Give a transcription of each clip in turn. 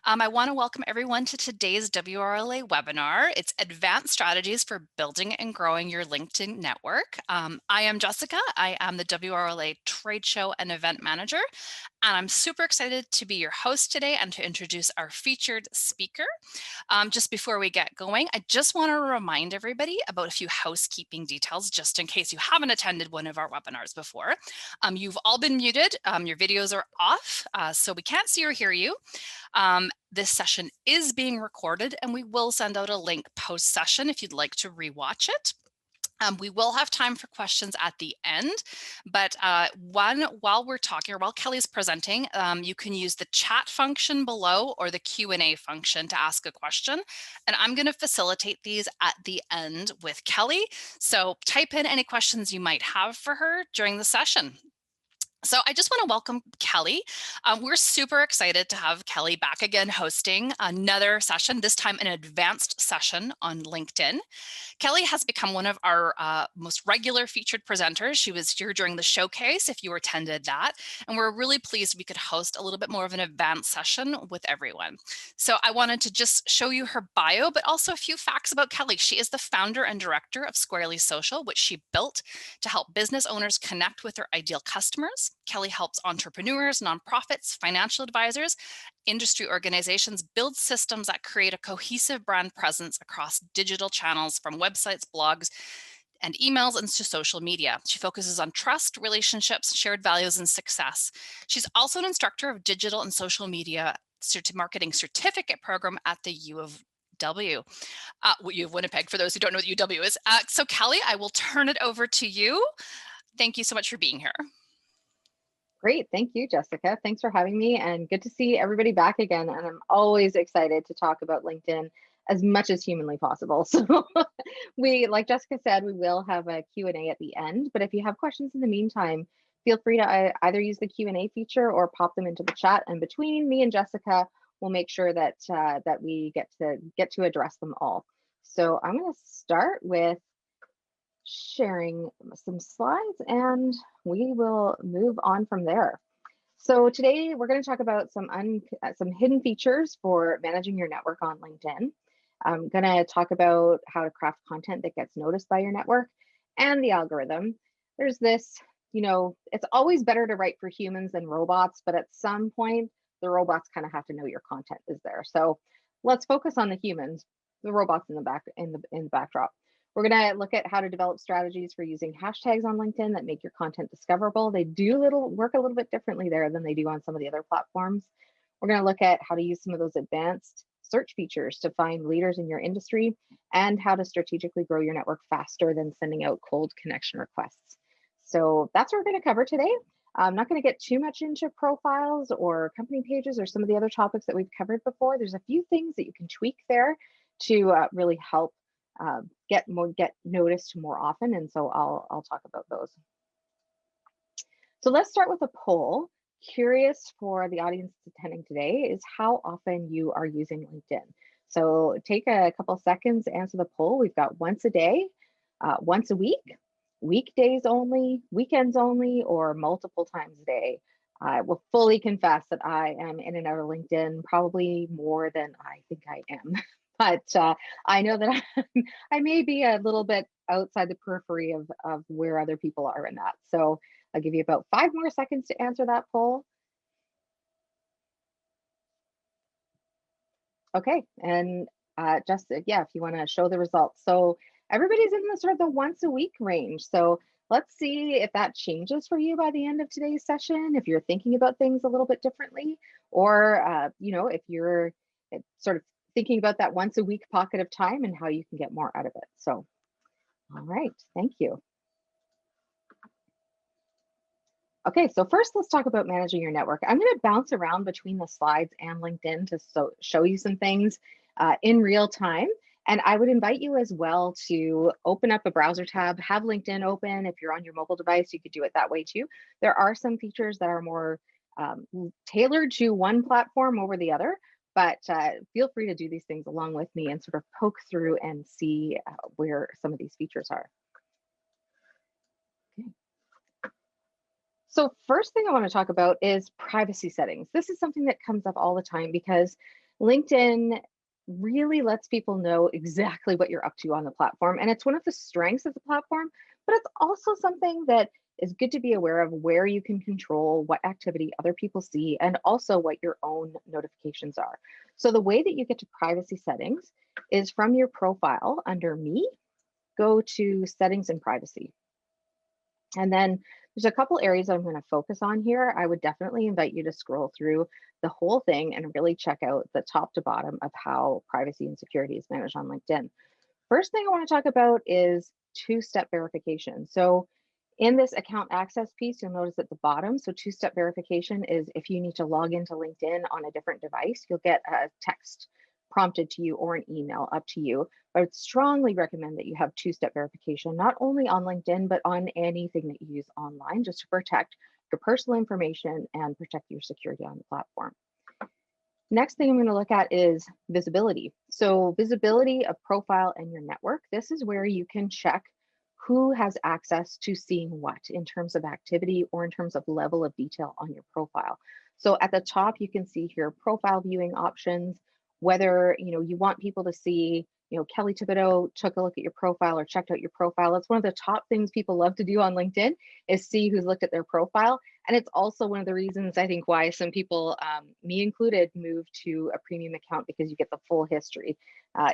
I want to welcome everyone to today's WRLA webinar. It's Advanced Strategies for Building and Growing Your LinkedIn Network. I am Jessica. I am the WRLA Trade Show and Event Manager, and I'm super excited to be your host today and to introduce our featured speaker. Just before we get going, I just want to remind everybody about a few housekeeping details, just in case you haven't attended one of our webinars before. You've all been muted. Your videos are off, so we can't see or hear you. This session is being recorded, and we will send out a link post-session if you'd like to rewatch it. We will have time for questions at the end, but while we're talking or while Kelly's presenting, you can use the chat function below or the Q&A function to ask a question. And I'm going to facilitate these at the end with Kelly. So type in any questions you might have for her during the session. So I just want to welcome Kelly. We're super excited to have Kelly back again hosting another session, this time an advanced session on LinkedIn. Kelly has become one of our most regular featured presenters. She was here during the showcase if you attended that, and we're really pleased we could host a little bit more of an advanced session with everyone. So I wanted to just show you her bio, but also a few facts about Kelly. She is the founder and director of Squarely Social, which she built to help business owners connect with their ideal customers. Kelly helps entrepreneurs, nonprofits, financial advisors, industry organizations build systems that create a cohesive brand presence across digital channels from websites, blogs, and emails into social media. She focuses on trust, relationships, shared values, and success. She's also an instructor of digital and social media marketing certificate program at the U of Winnipeg, for those who don't know what UW is. So Kelly, I will turn it over to you. Thank you so much for being here. Great. Thank you, Jessica. Thanks for having me, and good to see everybody back again. And I'm always excited to talk about LinkedIn as much as humanly possible. So like Jessica said, we will have a Q&A at the end, but if you have questions in the meantime, feel free to either use the Q&A feature or pop them into the chat. And between me and Jessica, we'll make sure that that we get to address them all. So I'm going to start with sharing some slides and we will move on from there. So today we're going to talk about some hidden features for managing your network on LinkedIn. I'm going to talk about how to craft content that gets noticed by your network and the algorithm. There's this, it's always better to write for humans than robots, but at some point the robots kind of have to know your content is there. So let's focus on the humans, the robots in the backdrop. We're going to look at how to develop strategies for using hashtags on LinkedIn that make your content discoverable. They do work a little bit differently there than they do on some of the other platforms. We're going to look at how to use some of those advanced search features to find leaders in your industry and how to strategically grow your network faster than sending out cold connection requests. So that's what we're going to cover today. I'm not going to get too much into profiles or company pages or some of the other topics that we've covered before. There's a few things that you can tweak there to really help get noticed more often, and so I'll talk about those. So let's start with a poll. Curious for the audience attending today is how often you are using LinkedIn. So take a couple seconds to answer the poll. We've got once a day, once a week, weekdays only, weekends only, or multiple times a day. I will fully confess that I am in and out of LinkedIn probably more than I think I am. But I know that I may be a little bit outside the periphery of where other people are in that. So I'll give you about 5 more seconds to answer that poll. Okay, and just, yeah, if you want to show the results. So everybody's in the sort of the once a week range. So let's see if that changes for you by the end of today's session, if you're thinking about things a little bit differently, or if you're sort of thinking about that once a week pocket of time and how you can get more out of it. So, all right, thank you. Okay, so first let's talk about managing your network. I'm going to bounce around between the slides and LinkedIn to show you some things in real time. And I would invite you as well to open up a browser tab, have LinkedIn open. If you're on your mobile device, you could do it that way too. There are some features that are more tailored to one platform over the other, but feel free to do these things along with me and sort of poke through and see where some of these features are. Okay. So first thing I want to talk about is privacy settings. This is something that comes up all the time because LinkedIn really lets people know exactly what you're up to on the platform. And it's one of the strengths of the platform, but it's also something that is good to be aware of where you can control what activity other people see and also what your own notifications are. So the way that you get to privacy settings is from your profile under Me, go to settings and privacy. And then there's a couple areas I'm going to focus on here. I would definitely invite you to scroll through the whole thing and really check out the top to bottom of how privacy and security is managed on LinkedIn. First thing I want to talk about is two-step verification. So in this account access piece, you'll notice at the bottom, so two-step verification is if you need to log into LinkedIn on a different device, you'll get a text prompted to you or an email up to you. But I would strongly recommend that you have two-step verification, not only on LinkedIn, but on anything that you use online, just to protect your personal information and protect your security on the platform. Next thing I'm going to look at is visibility. So visibility of profile and your network. This is where you can check who has access to seeing what in terms of activity or in terms of level of detail on your profile. So at the top, you can see here profile viewing options, whether you want people to see, Kelly Thibodeau took a look at your profile or checked out your profile. That's one of the top things people love to do on LinkedIn is see who's looked at their profile. And it's also one of the reasons I think why some people, me included, move to a premium account because you get the full history.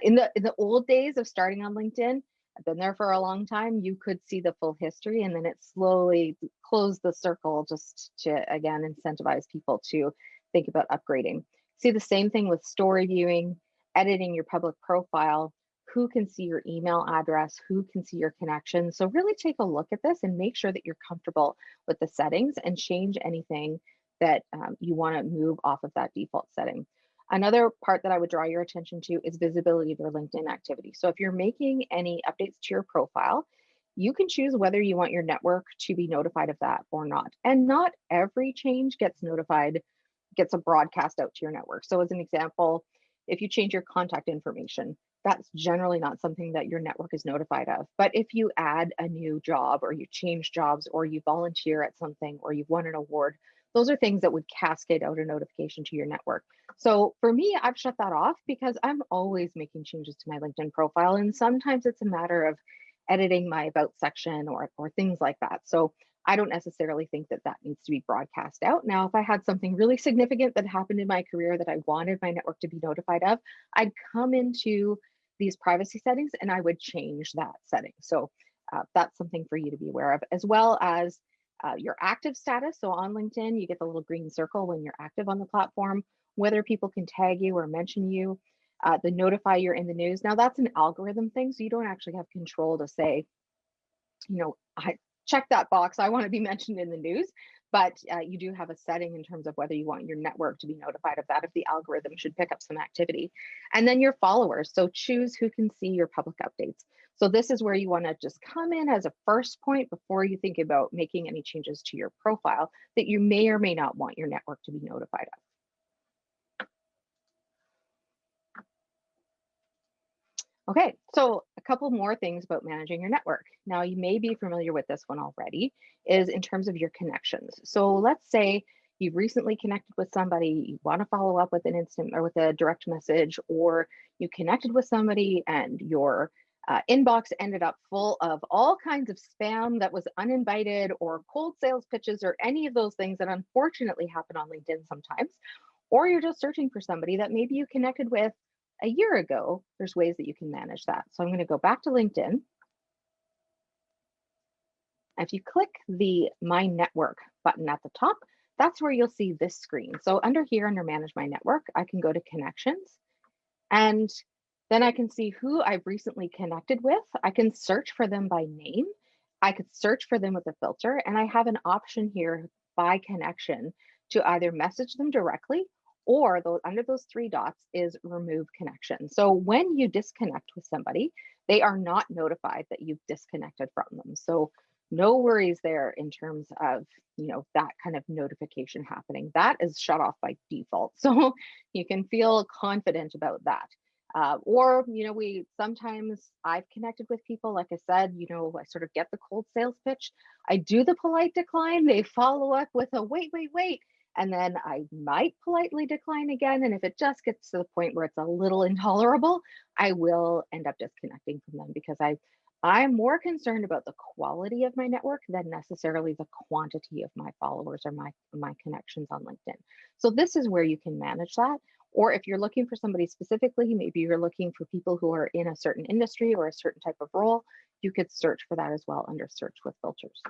In the old days of starting on LinkedIn, I've been there for a long time, you could see the full history and then it slowly closed the circle just to, again, incentivize people to think about upgrading. See the same thing with story viewing, editing your public profile, who can see your email address, who can see your connections. So really take a look at this and make sure that you're comfortable with the settings and change anything that you want to move off of that default setting. Another part that I would draw your attention to is visibility of your LinkedIn activity. So if you're making any updates to your profile, you can choose whether you want your network to be notified of that or not. And not every change gets notified, gets a broadcast out to your network. So as an example, if you change your contact information, that's generally not something that your network is notified of. But if you add a new job or you change jobs or you volunteer at something or you've won an award, those are things that would cascade out a notification to your network. So for me, I've shut that off because I'm always making changes to my LinkedIn profile. And sometimes it's a matter of editing my about section or things like that. So I don't necessarily think that that needs to be broadcast out. Now, if I had something really significant that happened in my career that I wanted my network to be notified of, I'd come into these privacy settings and I would change that setting. So that's something for you to be aware of, as well as your active status. So on LinkedIn, you get the little green circle when you're active on the platform, whether people can tag you or mention you, the notify you're in the news. Now that's an algorithm thing, so you don't actually have control to say, I check that box. I want to be mentioned in the news, but you do have a setting in terms of whether you want your network to be notified of that if the algorithm should pick up some activity. And then your followers. So choose who can see your public updates. So this is where you want to just come in as a first point before you think about making any changes to your profile that you may or may not want your network to be notified of. Okay, so a couple more things about managing your network. Now, you may be familiar with this one already, is in terms of your connections. So let's say you've recently connected with somebody, you want to follow up with an instant or with a direct message, or you connected with somebody and your inbox ended up full of all kinds of spam that was uninvited or cold sales pitches or any of those things that unfortunately happen on LinkedIn sometimes. Or you're just searching for somebody that maybe you connected with a year ago. There's ways that you can manage that. So I'm going to go back to LinkedIn. If you click the My Network button at the top, that's where you'll see this screen. So under here, under Manage My Network, I can go to Connections, and then I can see who I've recently connected with. I can search for them by name. I could search for them with a filter, and I have an option here by connection to either message them directly or under those three dots is remove connection. So when you disconnect with somebody, they are not notified that you've disconnected from them. So no worries there in terms of that kind of notification happening. That is shut off by default. So you can feel confident about that. Or, we sometimes I've connected with people, like I said, I sort of get the cold sales pitch. I do the polite decline. They follow up with a wait, wait, wait. And then I might politely decline again. And if it just gets to the point where it's a little intolerable, I will end up disconnecting from them because I'm more concerned about the quality of my network than necessarily the quantity of my followers or my connections on LinkedIn. So this is where you can manage that. Or if you're looking for somebody specifically, maybe you're looking for people who are in a certain industry or a certain type of role, you could search for that as well under search with filters.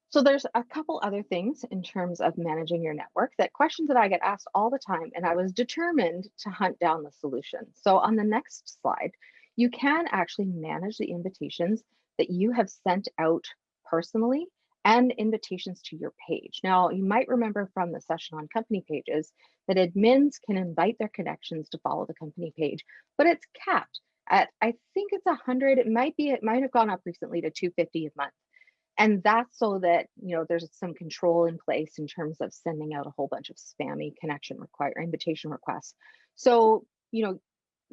So there's a couple other things in terms of managing your network, that questions that I get asked all the time, and I was determined to hunt down the solution. So on the next slide, you can actually manage the invitations that you have sent out personally and invitations to your page. Now, you might remember from the session on company pages that admins can invite their connections to follow the company page, but it's capped at, I think it's 100. It might have gone up recently to 250 a month. And that's so that, there's some control in place in terms of sending out a whole bunch of spammy invitation requests. So,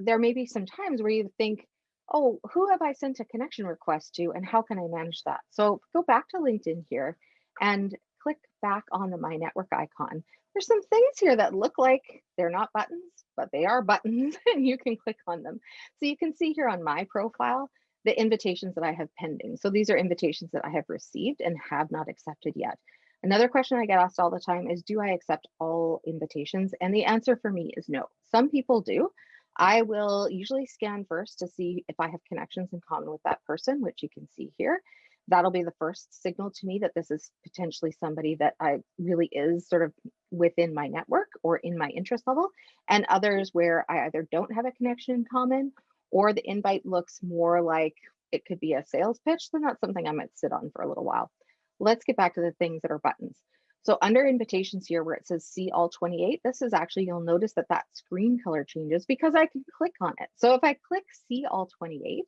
there may be some times where you think, oh, who have I sent a connection request to and how can I manage that? So go back to LinkedIn here and click back on the My Network icon. There's some things here that look like they're not buttons, but they are buttons and you can click on them. So you can see here on my profile, the invitations that I have pending. So these are invitations that I have received and have not accepted yet. Another question I get asked all the time is, do I accept all invitations? And the answer for me is no. Some people do. I will usually scan first to see if I have connections in common with that person, which you can see here. That'll be the first signal to me that this is potentially somebody that I really is sort of within my network or in my interest level, and others where I either don't have a connection in common or the invite looks more like it could be a sales pitch, then that's something I might sit on for a little while. Let's get back to the things that are buttons. So under invitations here where it says see all 28, this is actually, you'll notice that that screen color changes because I can click on it. So if I click see all 28,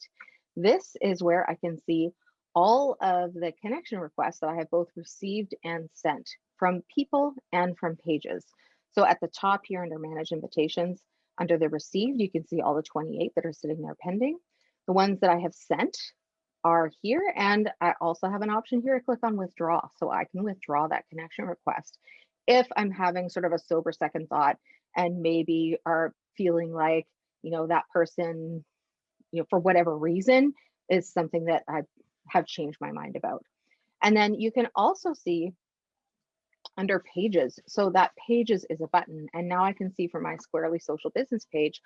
this is where I can see all of the connection requests that I have both received and sent from people and from pages. So at the top here under manage invitations, under the received, you can see all the 28 that are sitting there pending. The ones that I have sent are here, and I also have an option here to click on withdraw, so I can withdraw that connection request if I'm having sort of a sober second thought and maybe are feeling like, that person, for whatever reason, is something that I have changed my mind about. And then you can also see under pages. So that pages is a button. And now I can see for my Squarely Social Business page,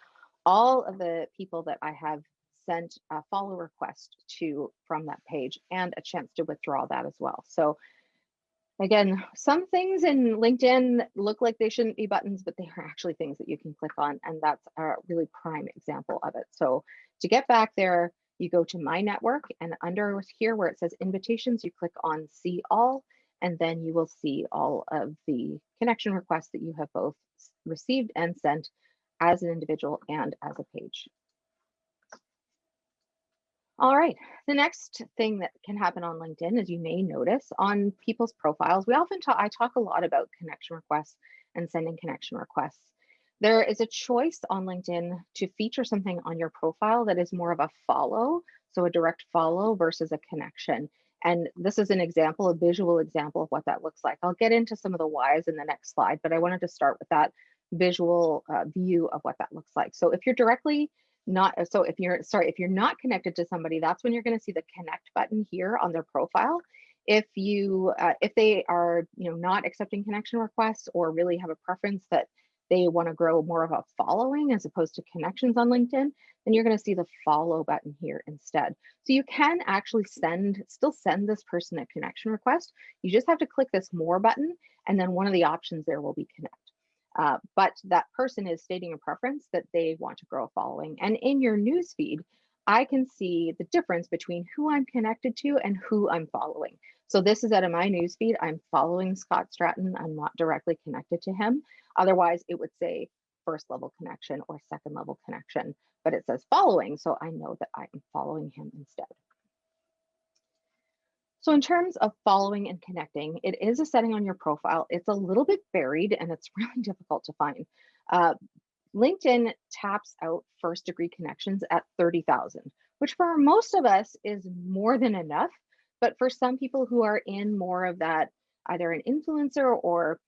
all of the people that I have sent a follow request to from that page and a chance to withdraw that as well. So again, some things in LinkedIn look like they shouldn't be buttons, but they are actually things that you can click on. And that's a really prime example of it. So to get back there, you go to My Network, and under here where it says invitations, you click on see all, and then you will see all of the connection requests that you have both received and sent as an individual and as a page. All right, the next thing that can happen on LinkedIn, as you may notice on people's profiles, I talk a lot about connection requests and sending connection requests. There is a choice on LinkedIn to feature something on your profile that is more of a follow, so a direct follow versus a connection. And this is an example, a visual example of what that looks like. I'll get into some of the whys in the next slide, but I wanted to start with that visual view of what that looks like. So if you're directly not so if you're not connected to somebody, that's when you're going to see the connect button here on their profile. If they are not accepting connection requests or really have a preference that they want to grow more of a following as opposed to connections on LinkedIn, then you're going to see the follow button here instead. So you can actually still send this person a connection request. You just have to click this more button, and then one of the options there will be connect. But that person is stating a preference that they want to grow a following. And in your newsfeed, I can see the difference between who I'm connected to and who I'm following. So this is out of my newsfeed. I'm following Scott Stratton. I'm not directly connected to him. Otherwise, it would say first level connection or second level connection, but it says following. So I know that I'm following him instead. So in terms of following and connecting, it is a setting on your profile. It's a little bit buried and it's really difficult to find. LinkedIn taps out first degree connections at 30,000, which for most of us is more than enough. But for some people who are in more of that either an influencer or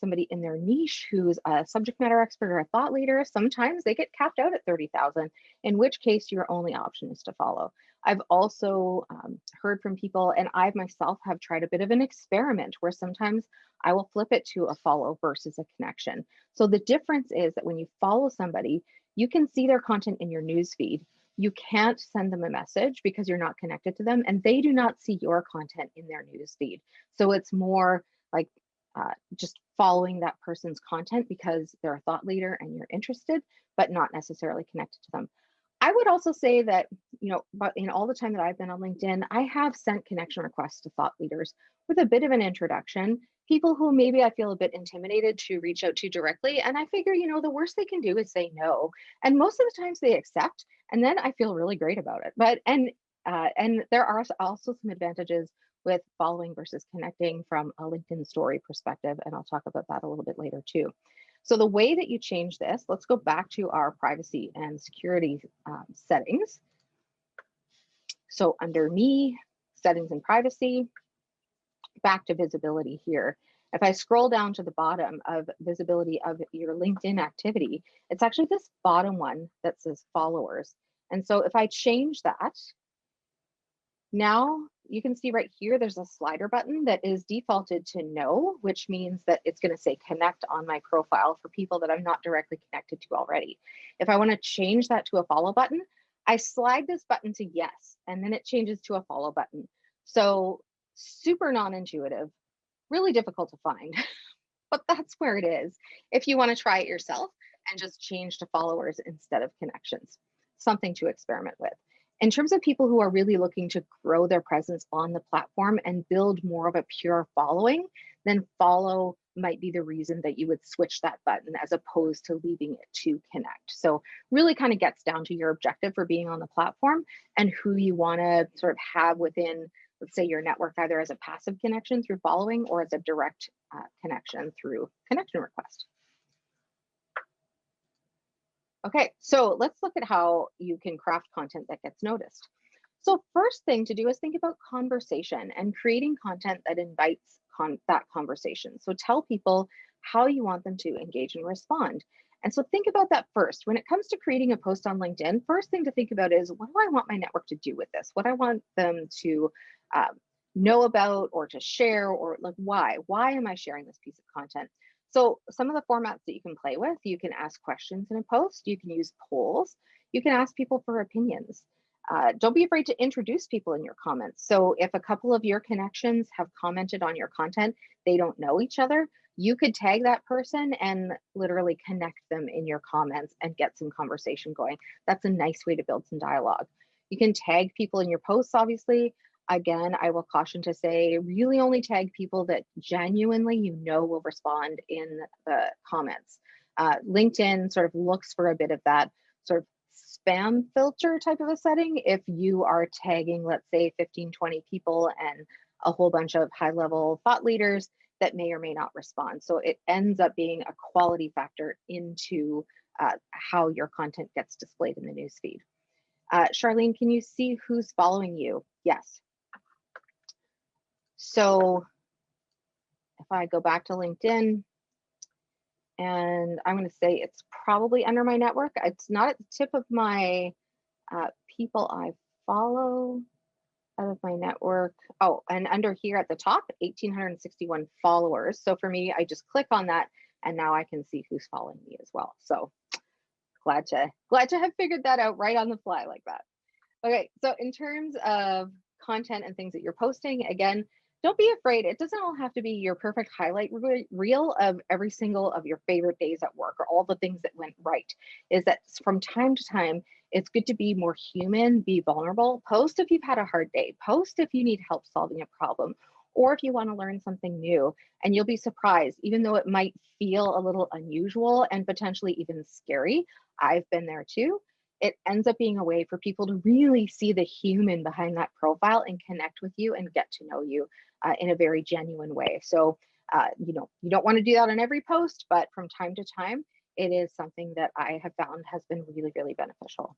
somebody in their niche who's a subject matter expert or a thought leader, sometimes they get capped out at 30,000, in which case your only option is to follow. I've also heard from people, and I myself have tried a bit of an experiment where sometimes I will flip it to a follow versus a connection. So the difference is that when you follow somebody, you can see their content in your newsfeed. You can't send them a message because you're not connected to them, and they do not see your content in their newsfeed. So it's more like just following that person's content because they're a thought leader and you're interested, but not necessarily connected to them. I would also say that, but in all the time that I've been on LinkedIn, I have sent connection requests to thought leaders with a bit of an introduction, people who maybe I feel a bit intimidated to reach out to directly. And I figure, the worst they can do is say no. And most of the times they accept, and then I feel really great about it. And there are also some advantages with following versus connecting from a LinkedIn story perspective. And I'll talk about that a little bit later too. So the way that you change this, let's go back to our privacy and security settings. So under me, settings and privacy, back to visibility here. If I scroll down to the bottom of visibility of your LinkedIn activity, it's actually this bottom one that says followers. And so if I change that, now you can see right here, there's a slider button that is defaulted to no, which means that it's going to say connect on my profile for people that I'm not directly connected to already. If I want to change that to a follow button, I slide this button to yes, and then it changes to a follow button. So super non-intuitive, really difficult to find, but that's where it is. If you want to try it yourself and just change to followers instead of connections, something to experiment with. In terms of people who are really looking to grow their presence on the platform and build more of a pure following, then follow might be the reason that you would switch that button as opposed to leaving it to connect. So really kind of gets down to your objective for being on the platform and who you want to sort of have within, let's say, your network, either as a passive connection through following or as a direct connection through connection request. Okay, so let's look at how you can craft content that gets noticed. So first thing to do is think about conversation and creating content that invites that conversation. So tell people how you want them to engage and respond. And so think about that first. When it comes to creating a post on LinkedIn, first thing to think about is, what do I want my network to do with this? What I want them to know about or to share, or like why? Why am I sharing this piece of content? So some of the formats that you can play with, you can ask questions in a post, you can use polls, you can ask people for opinions. Don't be afraid to introduce people in your comments. So if a couple of your connections have commented on your content, they don't know each other, you could tag that person and literally connect them in your comments and get some conversation going. That's a nice way to build some dialogue. You can tag people in your posts, obviously. Again, I will caution to say, really only tag people that genuinely will respond in the comments. LinkedIn sort of looks for a bit of that sort of spam filter type of a setting. If you are tagging, let's say 15, 20 people and a whole bunch of high level thought leaders that may or may not respond. So it ends up being a quality factor into how your content gets displayed in the newsfeed. Charlene, can you see who's following you? Yes. So if I go back to LinkedIn, and I'm going to say it's probably under my network. It's not at the tip of my people I follow out of my network. Oh, and under here at the top, 1,861 followers. So for me, I just click on that, and now I can see who's following me as well. So glad to have figured that out right on the fly like that. Okay, so in terms of content and things that you're posting, again, don't be afraid. It doesn't all have to be your perfect highlight reel of every single of your favorite days at work or all the things that went right. Is that from time to time, it's good to be more human, be vulnerable. Post if you've had a hard day. Post if you need help solving a problem, or if you want to learn something new. And you'll be surprised, even though it might feel a little unusual and potentially even scary. I've been there too. It ends up being a way for people to really see the human behind that profile and connect with you and get to know you in a very genuine way. So, you don't want to do that on every post, but from time to time, it is something that I have found has been really, really beneficial.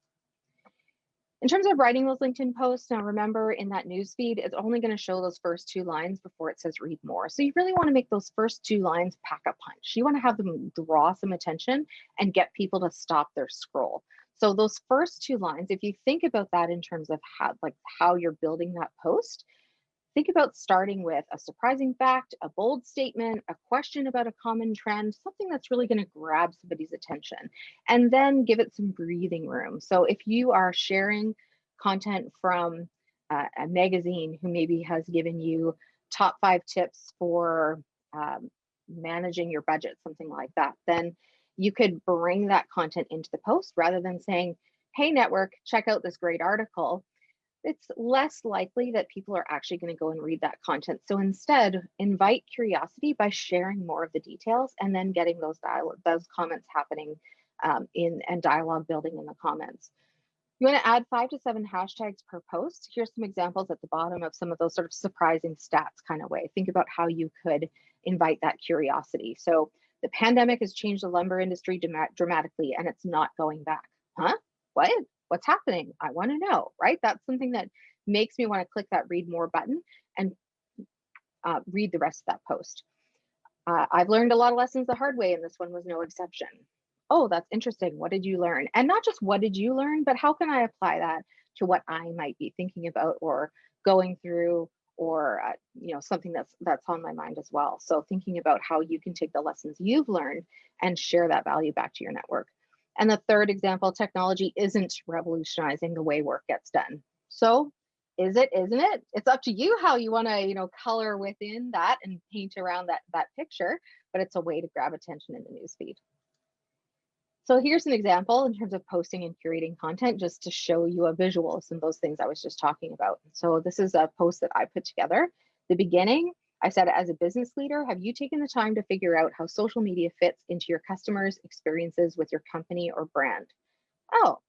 In terms of writing those LinkedIn posts, now remember in that newsfeed, it's only going to show those first 2 lines before it says read more. So you really want to make those first 2 lines pack a punch. You want to have them draw some attention and get people to stop their scroll. So those first 2 lines, if you think about that in terms of how you're building that post, think about starting with a surprising fact, a bold statement, a question about a common trend, something that's really going to grab somebody's attention, and then give it some breathing room. So if you are sharing content from a magazine who maybe has given you top 5 tips for managing your budget, something like that, then you could bring that content into the post rather than saying, hey, network, check out this great article. It's less likely that people are actually going to go and read that content. So instead, invite curiosity by sharing more of the details and then getting those comments happening in and dialogue building in the comments. You want to add 5 to 7 hashtags per post. Here's some examples at the bottom of some of those sort of surprising stats kind of way. Think about how you could invite that curiosity. So the pandemic has changed the lumber industry dramatically and it's not going back. Huh? What? What's happening? I want to know, right? That's something that makes me want to click that read more button and read the rest of that post. I've learned a lot of lessons the hard way, and this one was no exception. Oh, that's interesting. What did you learn? And not just what did you learn, but how can I apply that to what I might be thinking about or going through, or something that's on my mind as well. So thinking about how you can take the lessons you've learned and share that value back to your network. And the third example, technology isn't revolutionizing the way work gets done. So is it, isn't it? It's up to you how you want to, color within that and paint around that picture, but it's a way to grab attention in the newsfeed. So here's an example in terms of posting and curating content, just to show you a visual of some of those things I was just talking about. So this is a post that I put together. The beginning, I said, as a business leader, have you taken the time to figure out how social media fits into your customers' experiences with your company or brand? Oh,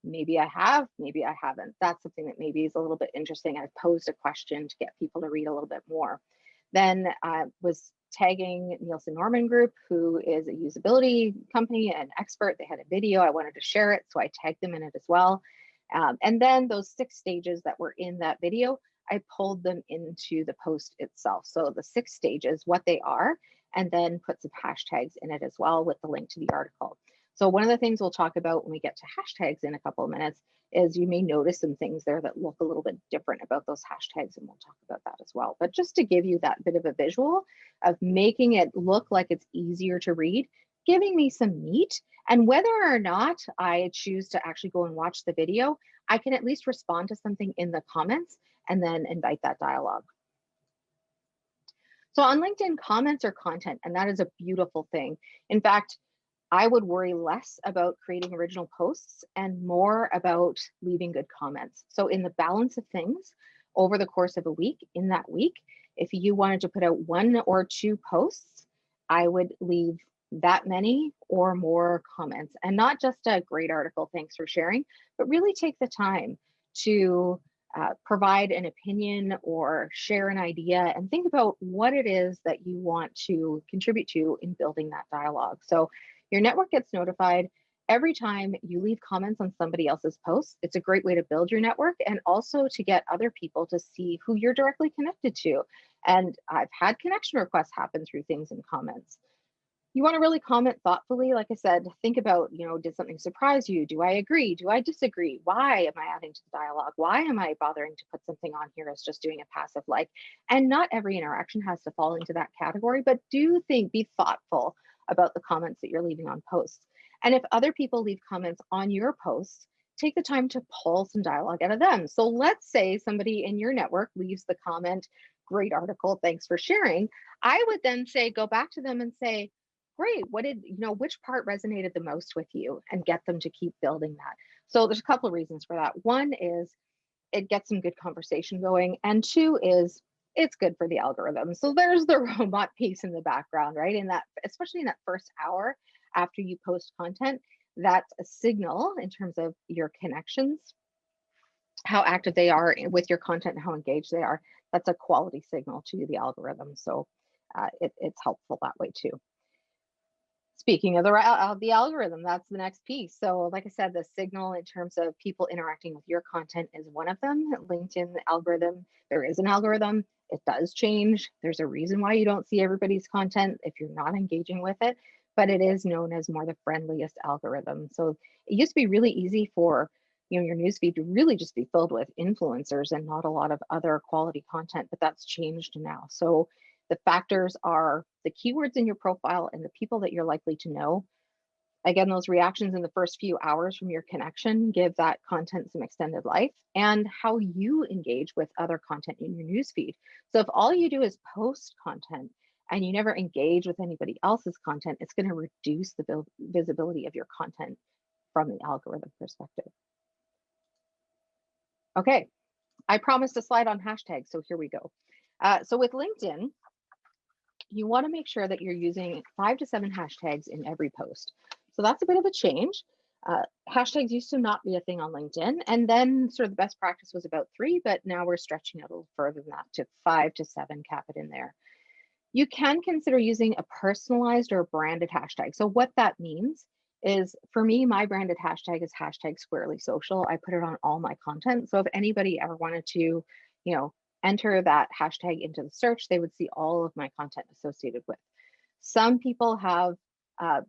maybe I have, maybe I haven't. That's something that maybe is a little bit interesting. I've posed a question to get people to read a little bit more. Then I was tagging Nielsen Norman Group, who is a usability company and expert. They had a video. I wanted to share it, so I tagged them in it as well. And then those 6 stages that were in that video, I pulled them into the post itself. So the 6 stages, what they are, and then put some hashtags in it as well with the link to the article. So one of the things we'll talk about when we get to hashtags in a couple of minutes is you may notice some things there that look a little bit different about those hashtags, and we'll talk about that as well. But just to give you that bit of a visual of making it look like it's easier to read, giving me some meat, and whether or not I choose to actually go and watch the video, I can at least respond to something in the comments and then invite that dialogue. So on LinkedIn, comments are content, and that is a beautiful thing. In fact, I would worry less about creating original posts and more about leaving good comments. So in the balance of things over the course of a week, in that week, if you wanted to put out 1 or 2 posts, I would leave that many or more comments, and not just a great article, thanks for sharing, but really take the time to provide an opinion or share an idea and think about what it is that you want to contribute to in building that dialogue. So your network gets notified every time you leave comments on somebody else's posts. It's a great way to build your network and also to get other people to see who you're directly connected to. And I've had connection requests happen through things in comments. You want to really comment thoughtfully. Like I said, think about, did something surprise you? Do I agree? Do I disagree? Why am I adding to the dialogue? Why am I bothering to put something on here as just doing a passive like? And not every interaction has to fall into that category, but be thoughtful about the comments that you're leaving on posts. And if other people leave comments on your posts, take the time to pull some dialogue out of them. So let's say somebody in your network leaves the comment, great article, thanks for sharing. I would then say, go back to them and say, great, which part resonated the most with you, and get them to keep building that. So there's a couple of reasons for that. One is it gets some good conversation going, and 2 is it's good for the algorithm. So there's the robot piece in the background, right? In that, especially in that first hour after you post content, that's a signal in terms of your connections, how active they are with your content and how engaged they are. That's a quality signal to the algorithm. So it's helpful that way too. Speaking of the algorithm, that's the next piece. So, like I said, the signal in terms of people interacting with your content is one of them. LinkedIn algorithm, there is an algorithm. It does change. There's a reason why you don't see everybody's content if you're not engaging with it, but it is known as more the friendliest algorithm. So, it used to be really easy for your newsfeed to really just be filled with influencers and not a lot of other quality content, but that's changed now. So the factors are the keywords in your profile and the people that you're likely to know. Again, those reactions in the first few hours from your connection give that content some extended life, and how you engage with other content in your newsfeed. So if all you do is post content and you never engage with anybody else's content, it's going to reduce the visibility of your content from the algorithm perspective. Okay, I promised a slide on hashtags, so here we go. So with LinkedIn, you want to make sure that you're using 5 to 7 hashtags in every post. So that's a bit of a change. Hashtags used to not be a thing on LinkedIn, and then sort of the best practice was about 3, but now we're stretching it a little further than that to 5 to 7, cap it in there. You can consider using a personalized or branded hashtag. So what that means is, for me, my branded hashtag is hashtag squarely social. I put it on all my content. So if anybody ever wanted to, enter that hashtag into the search, they would see all of my content associated with. Some people have, a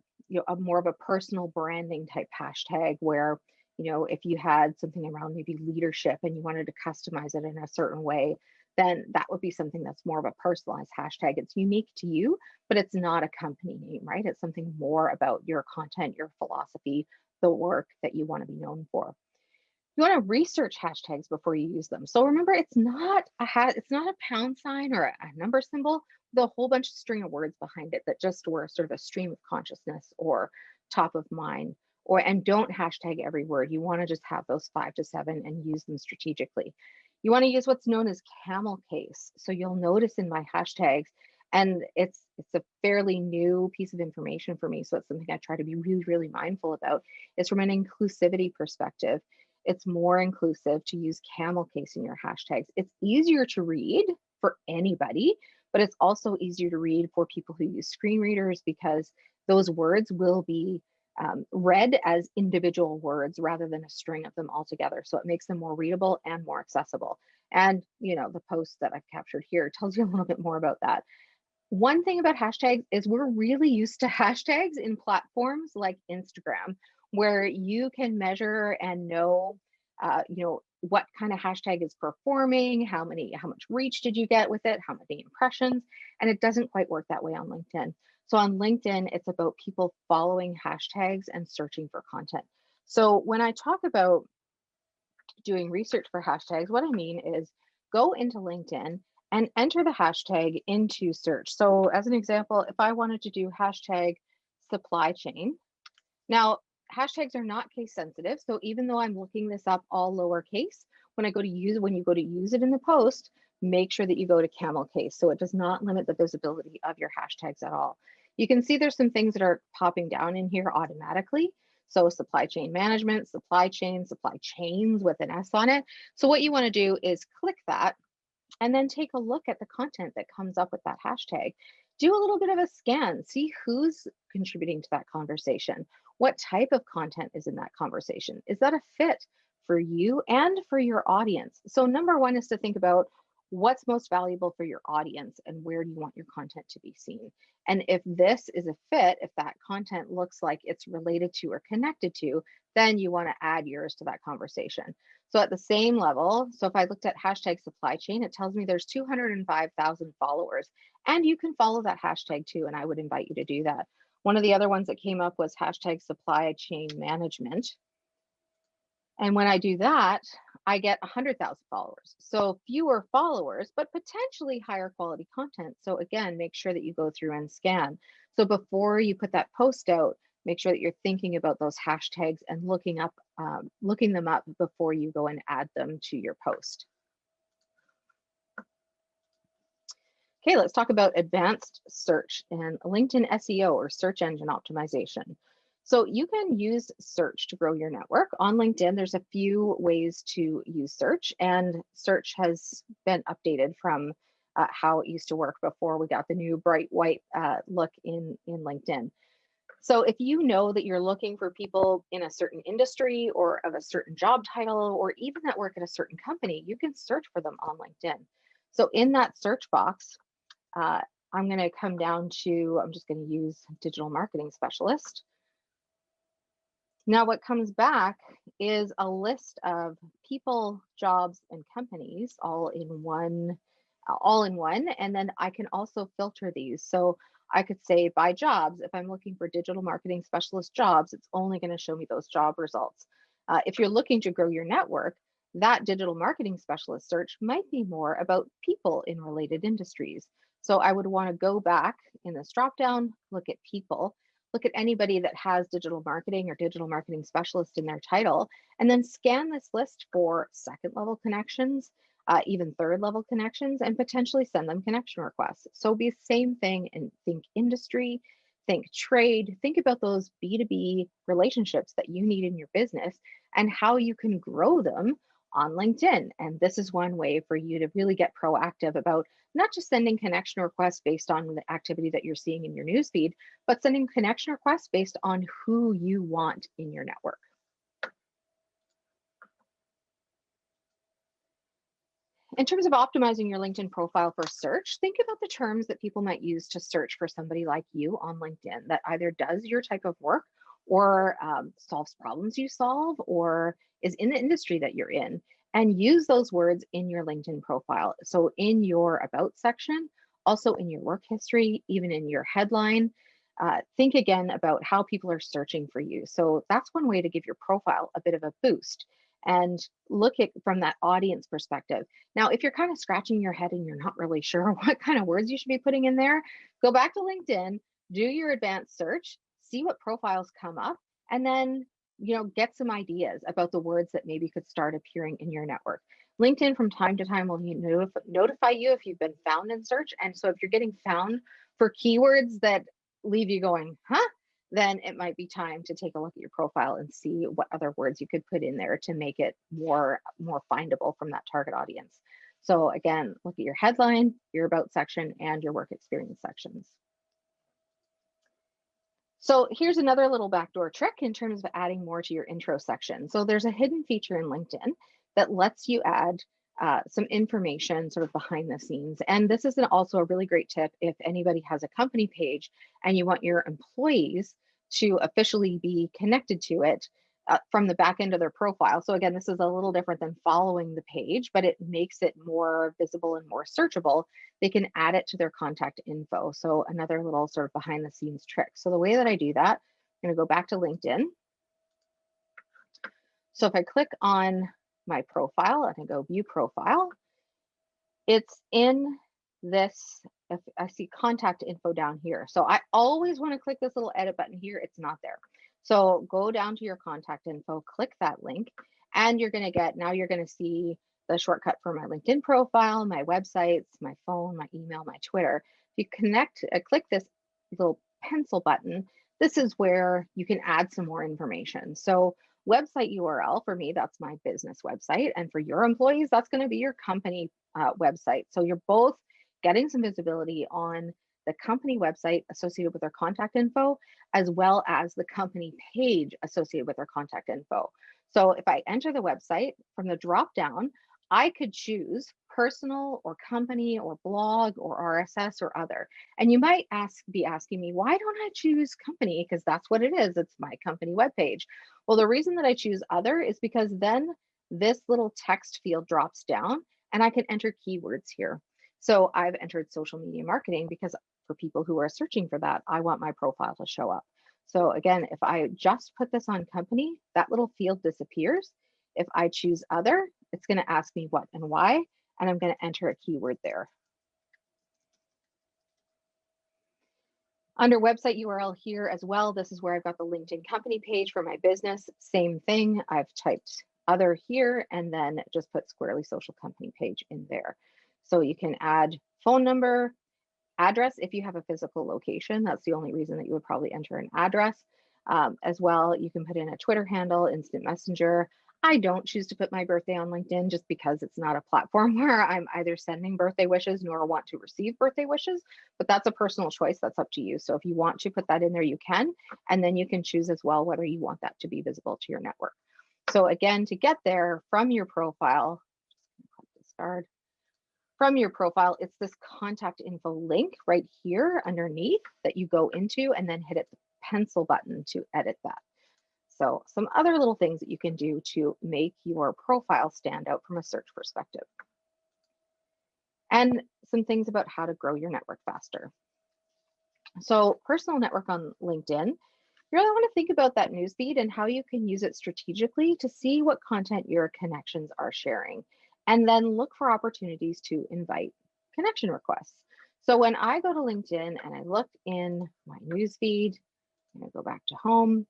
more of a personal branding type hashtag where, if you had something around maybe leadership and you wanted to customize it in a certain way, then that would be something that's more of a personalized hashtag. It's unique to you, but it's not a company name, right? It's something more about your content, your philosophy, the work that you want to be known for. You want to research hashtags before you use them. So remember, it's not a pound sign or a number symbol with a whole bunch of string of words behind it that just were sort of a stream of consciousness or top of mind. And don't hashtag every word. You want to just have those 5 to 7 and use them strategically. You want to use what's known as camel case. So you'll notice in my hashtags, and it's a fairly new piece of information for me. So it's something I try to be really, really mindful about. Is from an inclusivity perspective, it's more inclusive to use camel case in your hashtags. It's easier to read for anybody, but it's also easier to read for people who use screen readers, because those words will be read as individual words rather than a string of them all together. So it makes them more readable and more accessible. And the post that I've captured here tells you a little bit more about that. One thing about hashtags is we're really used to hashtags in platforms like Instagram, where you can measure and know, what kind of hashtag is performing, how much reach did you get with it, how many impressions, and it doesn't quite work that way on LinkedIn. So on LinkedIn, it's about people following hashtags and searching for content. So when I talk about doing research for hashtags, what I mean is go into LinkedIn and enter the hashtag into search. So as an example, if I wanted to do hashtag supply chain, now hashtags are not case sensitive. So even though I'm looking this up all lowercase, when you go to use it in the post, make sure that you go to camel case. So it does not limit the visibility of your hashtags at all. You can see there's some things that are popping down in here automatically. So supply chain management, supply chains with an S on it. So what you want to do is click that and then take a look at the content that comes up with that hashtag. Do a little bit of a scan, see who's contributing to that conversation. What type of content is in that conversation? Is that a fit for you and for your audience? So, number one is to think about what's most valuable for your audience and where do you want your content to be seen. And if this is a fit, if that content looks like it's related to or connected to, then you want to add yours to that conversation. So at the same level, so if I looked at hashtag supply chain, it tells me there's 205,000 followers, and you can follow that hashtag too. And I would invite you to do that. One of the other ones that came up was hashtag supply chain management. And when I do that, I get 100,000 followers. So fewer followers, but potentially higher quality content. So again, make sure that you go through and scan. So before you put that post out, make sure that you're thinking about those hashtags and looking them up before you go and add them to your post. Okay, let's talk about advanced search and LinkedIn SEO, or search engine optimization. So you can use search to grow your network. On LinkedIn, there's a few ways to use search, and search has been updated from how it used to work before we got the new bright white look in LinkedIn. So if you know that you're looking for people in a certain industry or of a certain job title or even that work at a certain company, you can search for them on LinkedIn. So in that search box, uh, I'm going to come down to, I'm just going to use digital marketing specialist. Now, what comes back is a list of people, jobs, and companies all in one. And then I can also filter these. So I could say by jobs, if I'm looking for digital marketing specialist jobs, it's only going to show me those job results. If you're looking to grow your network, that digital marketing specialist search might be more about people in related industries. So I would want to go back in this drop down, look at people, look at anybody that has digital marketing or digital marketing specialist in their title, and then scan this list for second level connections, even third level connections, and potentially send them connection requests. So be same thing and think industry, think trade, think about those B2B relationships that you need in your business and how you can grow them on LinkedIn. And this is one way for you to really get proactive about not just sending connection requests based on the activity that you're seeing in your newsfeed, but sending connection requests based on who you want in your network. In terms of optimizing your LinkedIn profile for search, think about the terms that people might use to search for somebody like you on LinkedIn that either does your type of work or solves problems you solve or is in the industry that you're in. And use those words in your LinkedIn profile. So, in your About section, also in your work history, even in your headline, think again about how people are searching for you. So, that's one way to give your profile a bit of a boost and look at from that audience perspective. Now, if you're kind of scratching your head and you're not really sure what kind of words you should be putting in there, go back to LinkedIn, do your advanced search, see what profiles come up, and then get some ideas about the words that maybe could start appearing in your network. LinkedIn from time to time will notify you if you've been found in search. And so if you're getting found for keywords that leave you going, huh? Then it might be time to take a look at your profile and see what other words you could put in there to make it more findable from that target audience. So again, look at your headline, your about section, and your work experience sections. So here's another little backdoor trick in terms of adding more to your intro section. So there's a hidden feature in LinkedIn that lets you add some information sort of behind the scenes. And this is also a really great tip if anybody has a company page and you want your employees to officially be connected to it from the back end of their profile. So again, this is a little different than following the page, but it makes it more visible and more searchable. They can add it to their contact info. So another little sort of behind the scenes trick. So the way that I do that, I'm going to go back to LinkedIn. So if I click on my profile and I go view profile, it's in this, if I see contact info down here. So I always want to click this little edit button here. It's not there. So go down to your contact info, click that link, and you're going to get, now you're going to see the shortcut for my LinkedIn profile, my websites, my phone, my email, my Twitter. If you click this little pencil button, this is where you can add some more information. So website URL for me, that's my business website. And for your employees, that's going to be your company website. So you're both getting some visibility on the company website associated with their contact info, as well as the company page associated with their contact info. So if I enter the website from the drop down, I could choose personal or company or blog or RSS or other. And you might be asking me, why don't I choose company? Because that's what it is. It's my company webpage. Well, the reason that I choose other is because then this little text field drops down and I can enter keywords here. So I've entered social media marketing because for people who are searching for that, I want my profile to show up. So again, if I just put this on company, that little field disappears. If I choose other, it's going to ask me what and why, and I'm going to enter a keyword there. Under website URL here as well, this is where I've got the LinkedIn company page for my business. Same thing, I've typed other here and then just put Squarely Social company page in there. So you can add phone number, address if you have a physical location. That's the only reason that you would probably enter an address. As well, you can put in a Twitter handle, instant messenger. I don't choose to put my birthday on LinkedIn just because it's not a platform where I'm either sending birthday wishes nor want to receive birthday wishes, but that's a personal choice. That's up to you. So if you want to put that in there, you can, and then you can choose as well whether you want that to be visible to your network. So again, to get there from your profile, discard from your profile, it's this contact info link right here underneath that you go into and then hit the pencil button to edit that. So some other little things that you can do to make your profile stand out from a search perspective. And some things about how to grow your network faster. So personal network on LinkedIn, you really want to think about that newsfeed and how you can use it strategically to see what content your connections are sharing. And then look for opportunities to invite connection requests. So when I go to LinkedIn and I look in my newsfeed, I'm going to go back to home.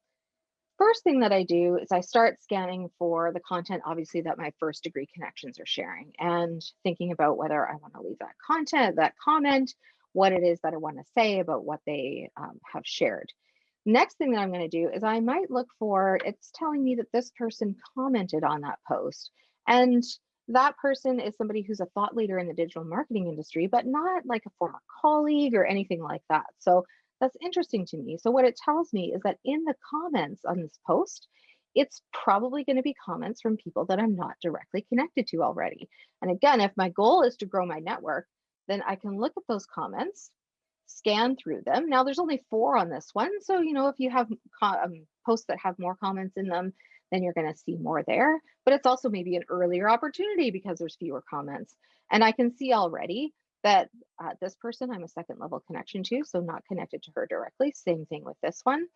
First thing that I do is I start scanning for the content, obviously, that my first degree connections are sharing and thinking about whether I want to leave that content, that comment, what it is that I want to say about what they have shared. Next thing that I'm going to do is I might look for, it's telling me that this person commented on that post. And that person is somebody who's a thought leader in the digital marketing industry, but not like a former colleague or anything like that. So that's interesting to me. So what it tells me is that in the comments on this post, it's probably going to be comments from people that I'm not directly connected to already. And again, if my goal is to grow my network, then I can look at those comments, scan through them. Now there's only 4 on this one. So, if you have posts that have more comments in them, then you're going to see more there. But it's also maybe an earlier opportunity because there's fewer comments. And I can see already that this person I'm a second level connection to, so not connected to her directly. Same thing with this one.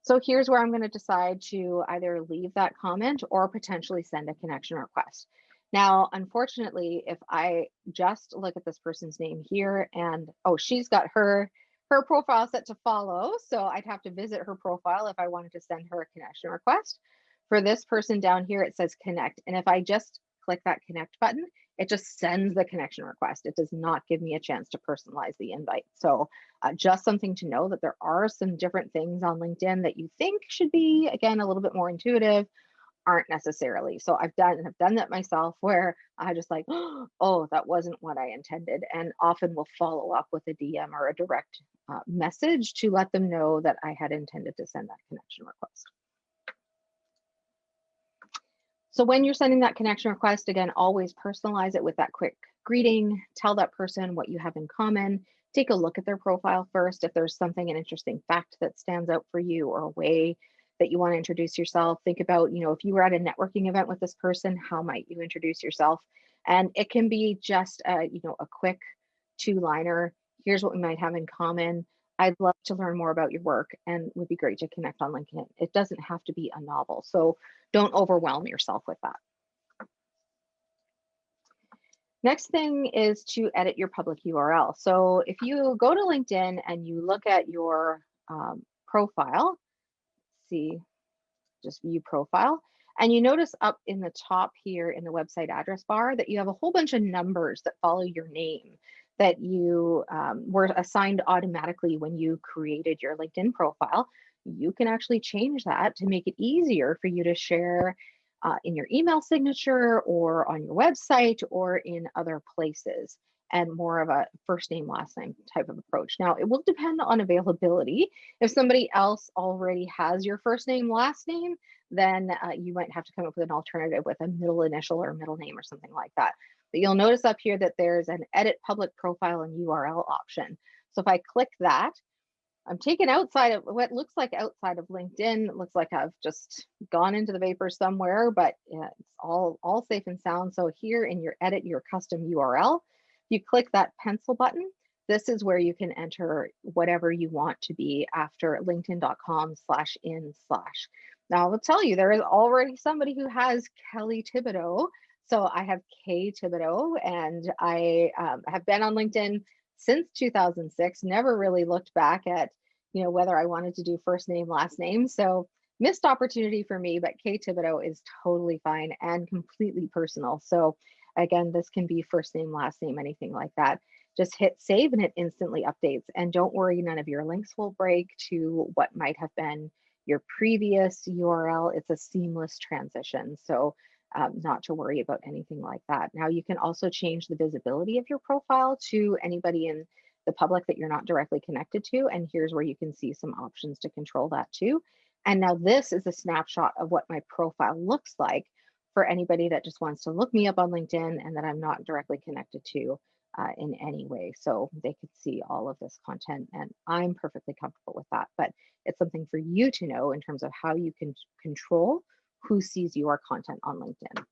So here's where I'm going to decide to either leave that comment or potentially send a connection request. Now, unfortunately, if I just look at this person's name here and, oh, she's got her profile set to follow. So I'd have to visit her profile if I wanted to send her a connection request. For this person down here, it says connect. And if I just click that connect button, it just sends the connection request. It does not give me a chance to personalize the invite. So just something to know that there are some different things on LinkedIn that you think should be, again, a little bit more intuitive, aren't necessarily. So have done that myself where I just like, oh, that wasn't what I intended, and often will follow up with a DM or a direct message to let them know that I had intended to send that connection request. So when you're sending that connection request, again, always personalize it with that quick greeting. Tell that person what you have in common. Take a look at their profile first. If there's something, an interesting fact that stands out for you or a way that you want to introduce yourself, think about, if you were at a networking event with this person, how might you introduce yourself? And it can be just a quick 2-liner. Here's what we might have in common. I'd love to learn more about your work and would be great to connect on LinkedIn. It doesn't have to be a novel. So don't overwhelm yourself with that. Next thing is to edit your public URL. So if you go to LinkedIn and you look at your profile, see, just view profile, and you notice up in the top here in the website address bar that you have a whole bunch of numbers that follow your name that you were assigned automatically when you created your LinkedIn profile. You can actually change that to make it easier for you to share in your email signature or on your website or in other places, and more of a first name, last name type of approach. Now, it will depend on availability. If somebody else already has your first name, last name, then you might have to come up with an alternative with a middle initial or middle name or something like that. But you'll notice up here that there's an edit public profile and URL option. So if I click that, I'm taken outside of what looks like outside of LinkedIn. It looks like I've just gone into the vapor somewhere, but it's all safe and sound. So here in your edit your custom URL, you click that pencil button. This is where you can enter whatever you want to be after linkedin.com/in/. Now I'll tell you, there is already somebody who has Kelly Thibodeau. So I have K Thibodeau, and I have been on LinkedIn since 2006, never really looked back at, whether I wanted to do first name, last name. So missed opportunity for me, but K Thibodeau is totally fine and completely personal. So again, this can be first name, last name, anything like that. Just hit save and it instantly updates. And don't worry, none of your links will break to what might have been your previous URL, it's a seamless transition. So not to worry about anything like that. Now you can also change the visibility of your profile to anybody in the public that you're not directly connected to. And here's where you can see some options to control that too. And now this is a snapshot of what my profile looks like for anybody that just wants to look me up on LinkedIn and that I'm not directly connected to in any way. So they could see all of this content, and I'm perfectly comfortable with that. But it's something for you to know in terms of how you can control who sees your content on LinkedIn.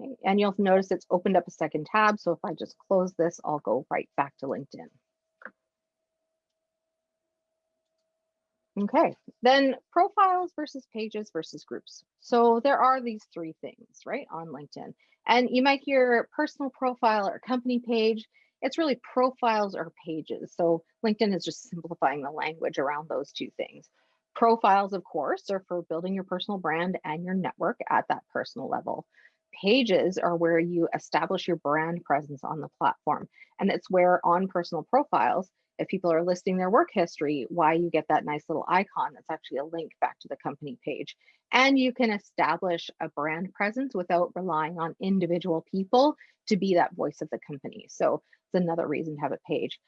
Okay. And you'll notice it's opened up a second tab. So if I just close this, I'll go right back to LinkedIn. Okay, then profiles versus pages versus groups. So there are these three things, right, on LinkedIn. And you might hear personal profile or company page. It's really profiles or pages. So LinkedIn is just simplifying the language around those two things. Profiles, of course, are for building your personal brand and your network at that personal level. Pages are where you establish your brand presence on the platform. And it's where on personal profiles, if people are listing their work history, why you get that nice little icon that's actually a link back to the company page. And you can establish a brand presence without relying on individual people to be that voice of the company. So it's another reason to have a page.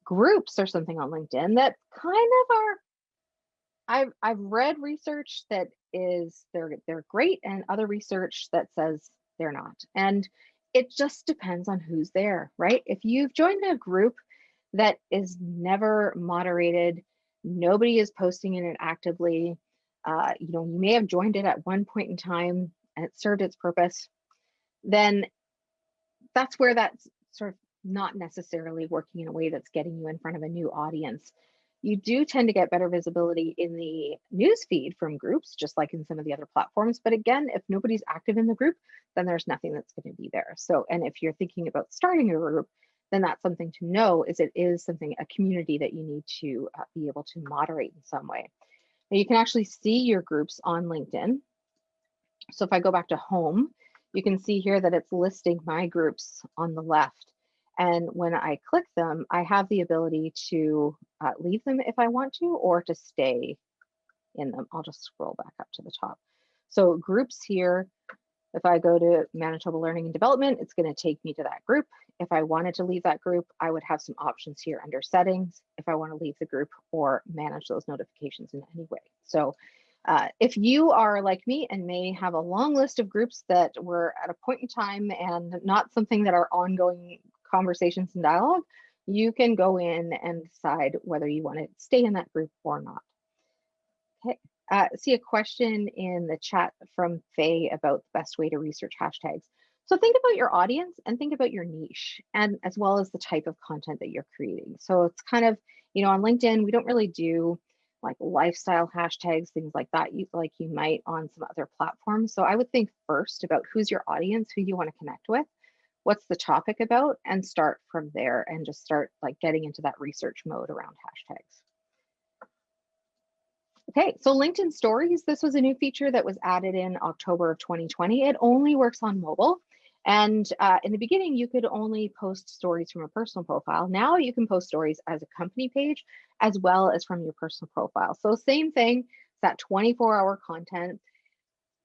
Groups are something on LinkedIn that kind of are, I've read research that is they're great, and other research that says they're not. And it just depends on who's there, right? If you've joined a group that is never moderated, nobody is posting in it actively, you may have joined it at one point in time and it served its purpose, then that's where that's sort of not necessarily working in a way that's getting you in front of a new audience. You do tend to get better visibility in the news feed from groups, just like in some of the other platforms. But again, if nobody's active in the group, then there's nothing that's going to be there. So, and if you're thinking about starting a group, then that's something to know, is it is something, a community that you need to be able to moderate in some way. Now you can actually see your groups on LinkedIn. So if I go back to home, you can see here that it's listing my groups on the left. And when I click them, I have the ability to leave them if I want to, or to stay in them. I'll just scroll back up to the top. So groups here, if I go to Manitoba Learning and Development, it's going to take me to that group. If I wanted to leave that group, I would have some options here under settings if I want to leave the group or manage those notifications in any way. So if you are like me and may have a long list of groups that were at a point in time and not something that are ongoing conversations and dialogue, you can go in and decide whether you want to stay in that group or not. Okay. See a question in the chat from Faye about the best way to research hashtags. So think about your audience and think about your niche, and as well as the type of content that you're creating. So it's kind of, on LinkedIn, we don't really do like lifestyle hashtags, things like that, like you might on some other platforms. So I would think first about who's your audience, who you want to connect with, what's the topic about, and start from there and just start like getting into that research mode around hashtags. Okay, so LinkedIn Stories, this was a new feature that was added in October of 2020. It only works on mobile. And in the beginning, you could only post stories from a personal profile. Now you can post stories as a company page, as well as from your personal profile. So same thing, it's that 24-hour content.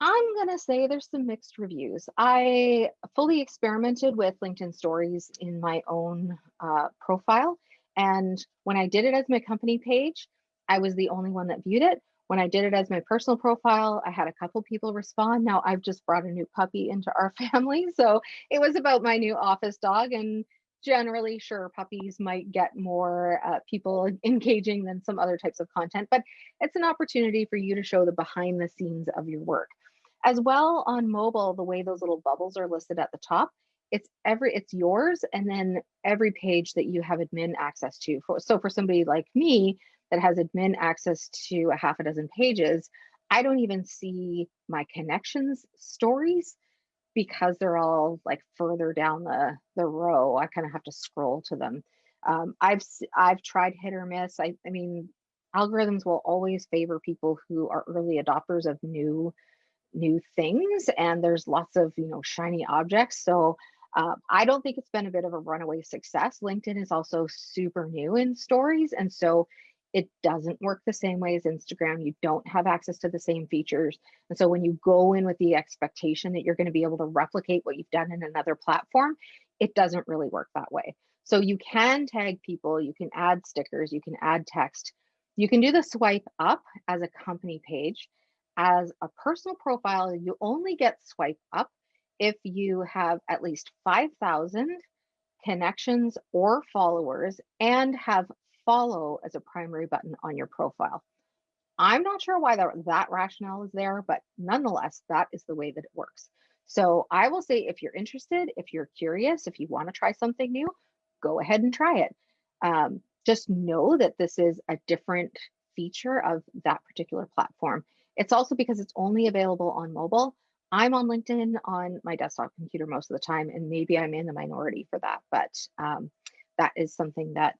I'm going to say there's some mixed reviews. I fully experimented with LinkedIn Stories in my own profile. And when I did it as my company page, I was the only one that viewed it. When I did it as my personal profile, I had a couple people respond. Now I've just brought a new puppy into our family. So it was about my new office dog. And generally, sure, puppies might get more people engaging than some other types of content, but it's an opportunity for you to show the behind the scenes of your work. As well, on mobile, the way those little bubbles are listed at the top, it's yours, and then every page that you have admin access to. So for somebody like me that has admin access to a half a dozen pages, I don't even see my connections stories because they're all like further down the row. I kind of have to scroll to them. I've tried hit or miss. I mean, algorithms will always favor people who are early adopters of new things, and there's lots of shiny objects. So I don't think it's been a bit of a runaway success. LinkedIn is also super new in stories, and so It doesn't work the same way as Instagram. You don't have access to the same features. And so when you go in with the expectation that you're going to be able to replicate what you've done in another platform, it doesn't really work that way. So you can tag people, you can add stickers, you can add text. You can do the swipe up as a company page. As a personal profile, you only get swipe up if you have at least 5,000 connections or followers and have follow as a primary button on your profile. I'm not sure why that rationale is there, but nonetheless, that is the way that it works. So I will say if you're interested, if you're curious, if you want to try something new, go ahead and try it. Just know that this is a different feature of that particular platform. It's also because it's only available on mobile. I'm on LinkedIn on my desktop computer most of the time, and maybe I'm in the minority for that, but that is something that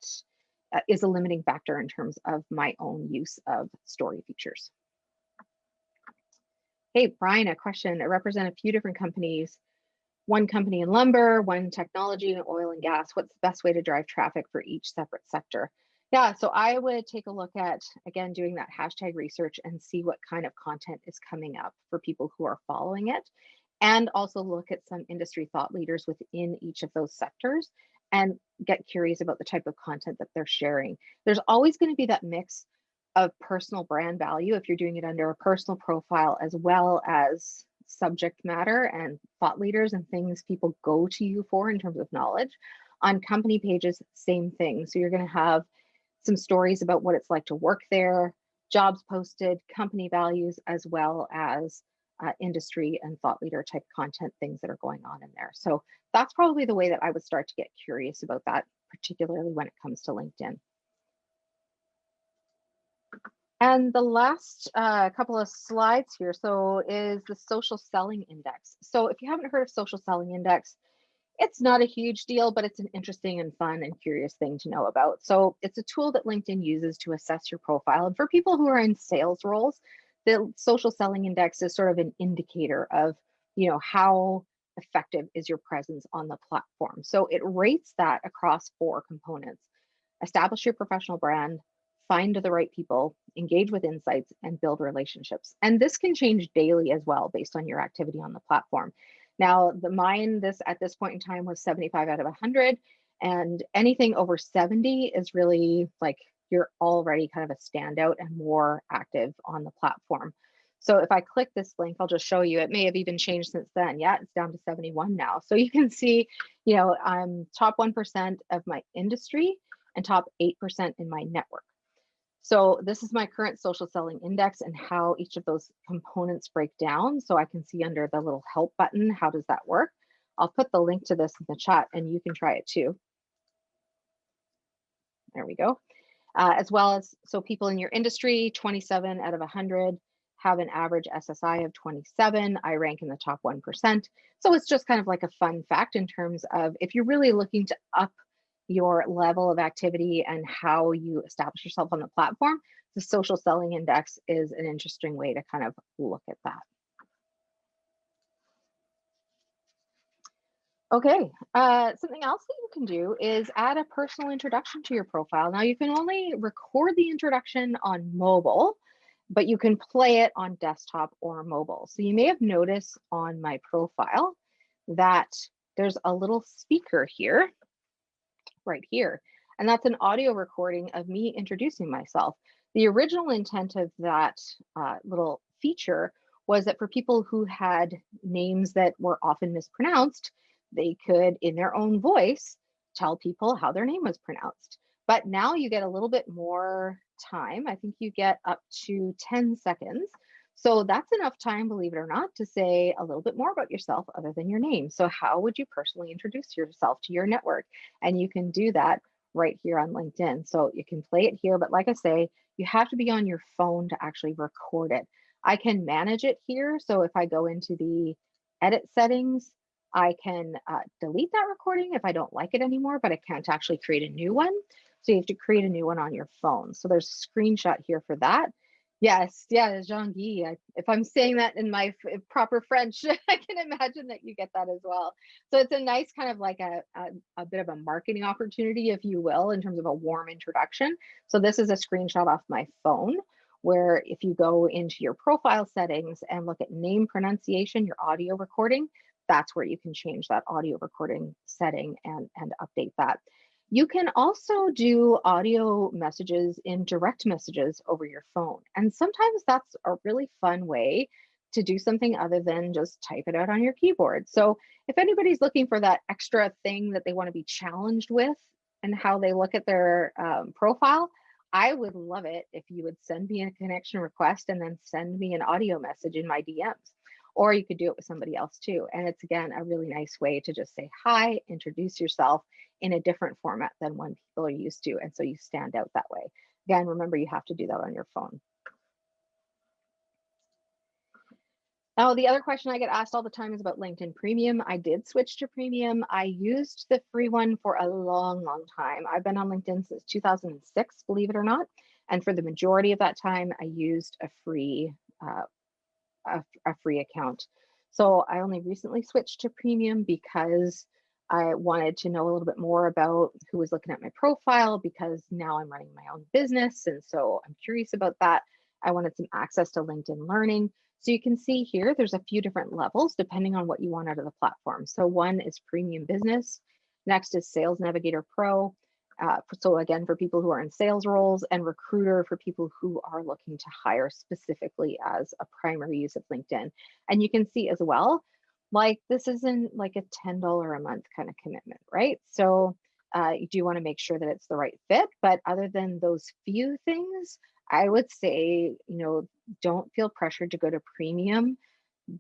is a limiting factor in terms of my own use of story features. Hey, Brian, a question. I represent a few different companies, one company in lumber, one technology and oil and gas. What's the best way to drive traffic for each separate sector? Yeah, so I would take a look at, again, doing that hashtag research and see what kind of content is coming up for people who are following it. And also look at some industry thought leaders within each of those sectors and get curious about the type of content that they're sharing. There's always going to be that mix of personal brand value if you're doing it under a personal profile, as well as subject matter and thought leaders and things people go to you for in terms of knowledge. On company pages, same thing. So you're going to have some stories about what it's like to work there, jobs posted, company values, as well as industry and thought leader type content things that are going on in there. So that's probably the way that I would start to get curious about that, particularly when it comes to LinkedIn. And the last couple of slides here, so is the social selling index. So if you haven't heard of social selling index, it's not a huge deal, but it's an interesting and fun and curious thing to know about. So it's a tool that LinkedIn uses to assess your profile. And for people who are in sales roles, the social selling index is sort of an indicator of, how effective is your presence on the platform. So it rates that across 4 components: establish your professional brand, find the right people, engage with insights, and build relationships. And this can change daily as well based on your activity on the platform. Now, mine at this point in time was 75 out of 100, and anything over 70 is really like you're already kind of a standout and more active on the platform. So if I click this link, I'll just show you, it may have even changed since then. Yeah, it's down to 71 now. So you can see, I'm top 1% of my industry and top 8% in my network. So this is my current social selling index and how each of those components break down. So I can see under the little help button, how does that work? I'll put the link to this in the chat and you can try it too. There we go. As well as, so people in your industry, 27 out of 100 have an average SSI of 27. I rank in the top 1%. So it's just kind of like a fun fact in terms of if you're really looking to up your level of activity and how you establish yourself on the platform, the social selling index is an interesting way to kind of look at that. Okay, something else that you can do is add a personal introduction to your profile. Now you can only record the introduction on mobile, but you can play it on desktop or mobile. So you may have noticed on my profile that there's a little speaker here, right here, and that's an audio recording of me introducing myself. The original intent of that little feature was that for people who had names that were often mispronounced, they could, in their own voice, tell people how their name was pronounced. But now you get a little bit more time. I think you get up to 10 seconds. So that's enough time, believe it or not, to say a little bit more about yourself other than your name. So how would you personally introduce yourself to your network? And you can do that right here on LinkedIn. So you can play it here, but like I say, you have to be on your phone to actually record it. I can manage it here. So if I go into the edit settings, I can delete that recording if I don't like it anymore, but I can't actually create a new one. So you have to create a new one on your phone. So there's a screenshot here for that. Yes, yeah, Jean-Guy. If I'm saying that in my proper French, I can imagine that you get that as well. So it's a nice kind of like a bit of a marketing opportunity, if you will, in terms of a warm introduction. So this is a screenshot off my phone where if you go into your profile settings and look at name pronunciation, your audio recording, that's where you can change that audio recording setting and update that. You can also do audio messages in direct messages over your phone. And sometimes that's a really fun way to do something other than just type it out on your keyboard. So, if anybody's looking for that extra thing that they want to be challenged with and how they look at their profile, I would love it if you would send me a connection request and then send me an audio message in my DMs. Or you could do it with somebody else too. And it's again a really nice way to just say hi, introduce yourself in a different format than when people are used to. And so you stand out that way. Again, remember you have to do that on your phone. Now, the other question I get asked all the time is about LinkedIn Premium. I did switch to Premium. I used the free one for a long, long time. I've been on LinkedIn since 2006, believe it or not. And for the majority of that time, I used uh, a free account. So I only recently switched to premium because I wanted to know a little bit more about who was looking at my profile because now I'm running my own business. And so I'm curious about that. I wanted some access to LinkedIn Learning. So you can see here, there's a few different levels depending on what you want out of the platform. So one is Premium Business. Next is Sales Navigator Pro. So again, for people who are in sales roles, and Recruiter for people who are looking to hire specifically as a primary use of LinkedIn. And you can see as well, like this isn't like a $10 a month kind of commitment, right? So you do want to make sure that it's the right fit. But other than those few things, I would say, don't feel pressured to go to premium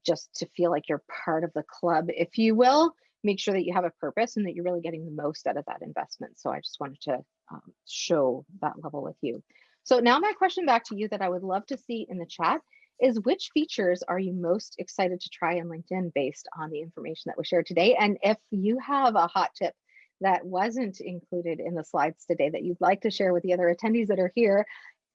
just to feel like you're part of the club, if you will. Make sure that you have a purpose and that you're really getting the most out of that investment. So I just wanted to show that level with you. So now my question back to you that I would love to see in the chat is, which features are you most excited to try in LinkedIn based on the information that was shared today? And if you have a hot tip that wasn't included in the slides today that you'd like to share with the other attendees that are here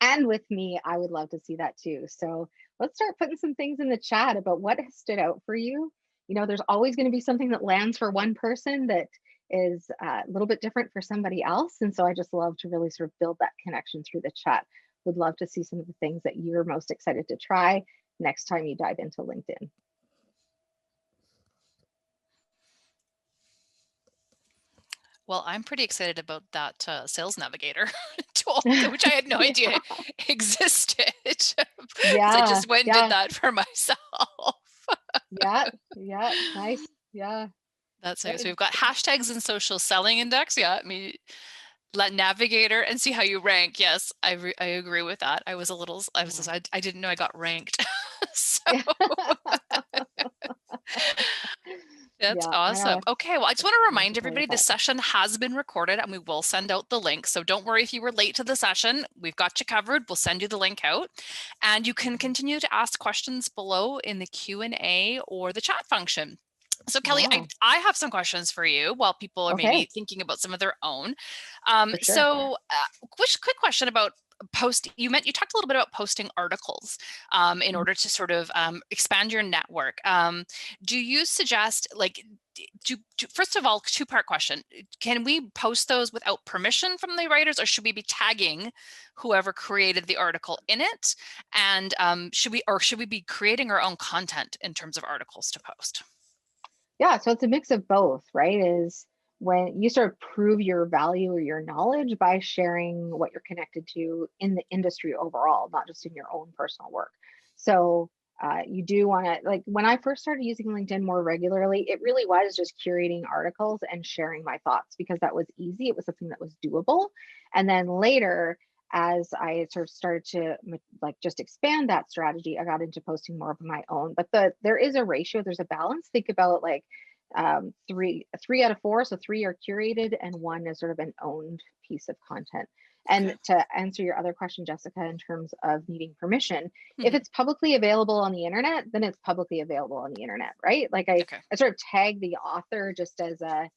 and with me, I would love to see that too. So let's start putting some things in the chat about what has stood out for you. There's always going to be something that lands for one person that is a little bit different for somebody else. And so I just love to really sort of build that connection through the chat. Would love to see some of the things that you're most excited to try next time you dive into LinkedIn. Well, I'm pretty excited about that Sales Navigator tool, which I had no idea existed because I Yeah, just went and did yeah, that for myself. yeah, yeah, nice. Yeah, That's nice. good. We've got hashtags and social selling index. Yeah, I mean, let navigator and see how you rank. Yes, I agree with that. Yeah. I didn't know I got ranked. So Yeah. that's Yeah, I awesome. know. Okay, well, I just want to Nice remind to play with everybody this that. session has been recorded and we will send out the link. So don't worry if you were late to the session. We've got you covered. We'll send you the link out. And you can continue to ask questions below in the Q&A or the chat function. So Kelly, Yeah. I have some questions for you while people are maybe Okay, thinking about some of their own. for sure. So quick question about you talked a little bit about posting articles in order to sort of expand your network. Do you suggest first of all, two-part question, can we post those without permission from the writers, or should we be tagging whoever created the article in it? And should we be creating our own content in terms of articles to post? Yeah, so it's a mix of both, right? Is when you sort of prove your value or your knowledge by sharing what you're connected to in the industry overall, not just in your own personal work. So you do want to, like, when I first started using LinkedIn more regularly, it really was just curating articles and sharing my thoughts because that was easy. It was something that was doable. And then later, as I sort of started to like just expand that strategy, I got into posting more of my own. But there is a ratio, there's a balance. Think about like three out of four, so three are curated and one is sort of an owned piece of content. Okay. And to answer your other question, Jessica, in terms of needing permission, if Mhm. it's publicly available on the internet, then it's publicly available on the internet, right? Like Okay. I sort of tag the author just as a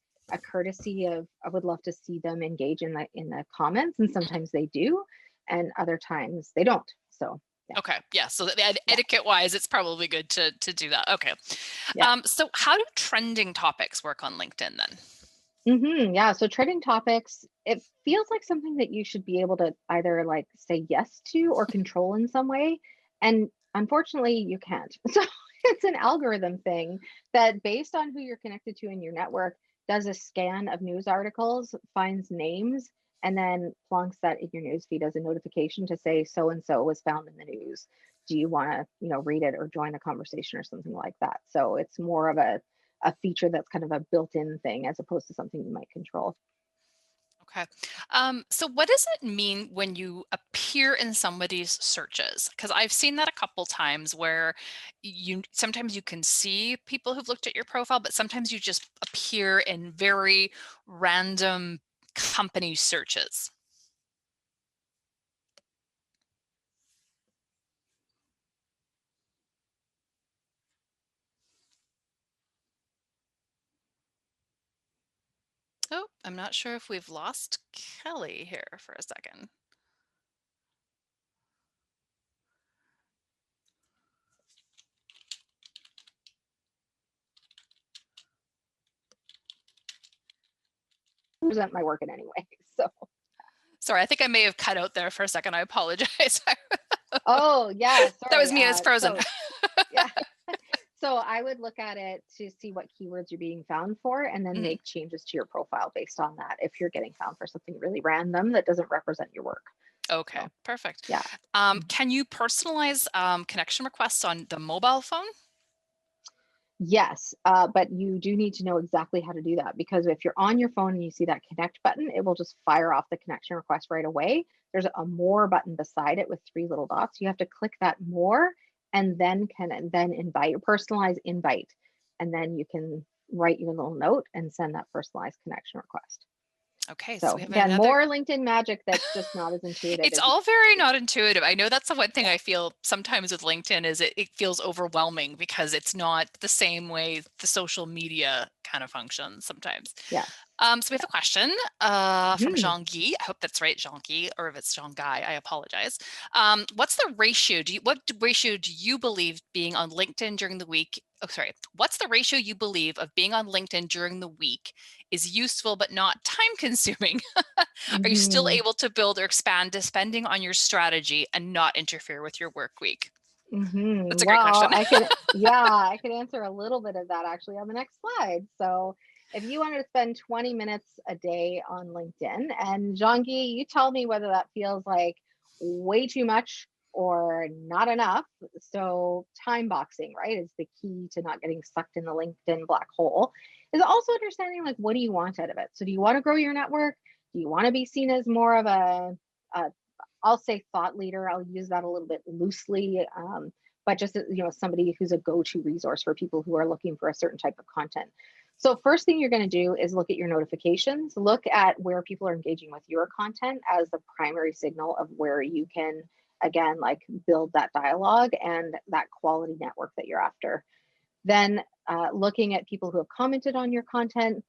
courtesy of, I would love to see them engage in the comments, and Mhm. sometimes they do and other times they don't. So Yeah. Okay. Yeah. So Yeah. etiquette wise, it's probably good to do that. Okay. Yeah. So how do trending topics work on LinkedIn then? Yeah. So trending topics, it feels like something that you should be able to either like say yes to or control in some way. And unfortunately, you can't. So it's an algorithm thing that, based on who you're connected to in your network, does a scan of news articles, finds names, and then plonks that in your news feed as a notification to say so and so was found in the news. Do you want to, read it or join the conversation or something like that? So it's more of a feature that's kind of a built-in thing as opposed to something you might control. Okay. So what does it mean when you appear in somebody's searches? Because I've seen that a couple times where sometimes you can see people who've looked at your profile, but sometimes you just appear in very random company searches. Oh, I'm not sure if we've lost Kelly here for a second. Present my work in any way. So, Sorry, I think I may have cut out there for a second. I apologize. oh yeah, That was sorry. me. I was frozen. Yeah, so I would look at it to see what keywords you're being found for, and then Mhm. make changes to your profile based on that. If you're getting found for something really random that doesn't represent your work. Okay, So perfect. yeah. Can you personalize connection requests on the mobile phone? Yes, but you do need to know exactly how to do that, because if you're on your phone and you see that connect button, it will just fire off the connection request right away. There's a more button beside it with three little dots. You have to click that more and then invite or personalize invite. And then you can write your little note and send that personalized connection request. Okay, so we So have again, another. more LinkedIn magic that's just not as intuitive It's as you all think very it not intuitive. I know that's the one thing is. I feel sometimes with LinkedIn is it feels overwhelming because it's not the same way the social media kind of functions sometimes. Yeah. So we have a question Yeah. from Jean Guy. I hope that's right, Jean Guy, or if it's Jean Guy, I apologize. What's the ratio? What ratio do you believe being on LinkedIn during the week? Oh, sorry. What's the ratio you believe of being on LinkedIn during the week is useful but not time consuming? Are you still Hmm. able to build or expand depending on your strategy and not interfere with your work week? That's a great Well, question. I could answer a little bit of that actually on the next slide. So, if you wanted to spend 20 minutes a day on LinkedIn, and Jean-Guy, you tell me whether that feels like way too much or not enough. So, time boxing, right, is the key to not getting sucked in the LinkedIn black hole. Is also understanding, like, what do you want out of it? So, do you want to grow your network? Do you want to be seen as more of a I'll say thought leader. I'll use that a little bit loosely, but just somebody who's a go-to resource for people who are looking for a certain type of content. So first thing you're going to do is look at your notifications. Look at where people are engaging with your content as the primary signal of where you can, again, like, build that dialogue and that quality network that you're after. Then looking at people who have commented on your content,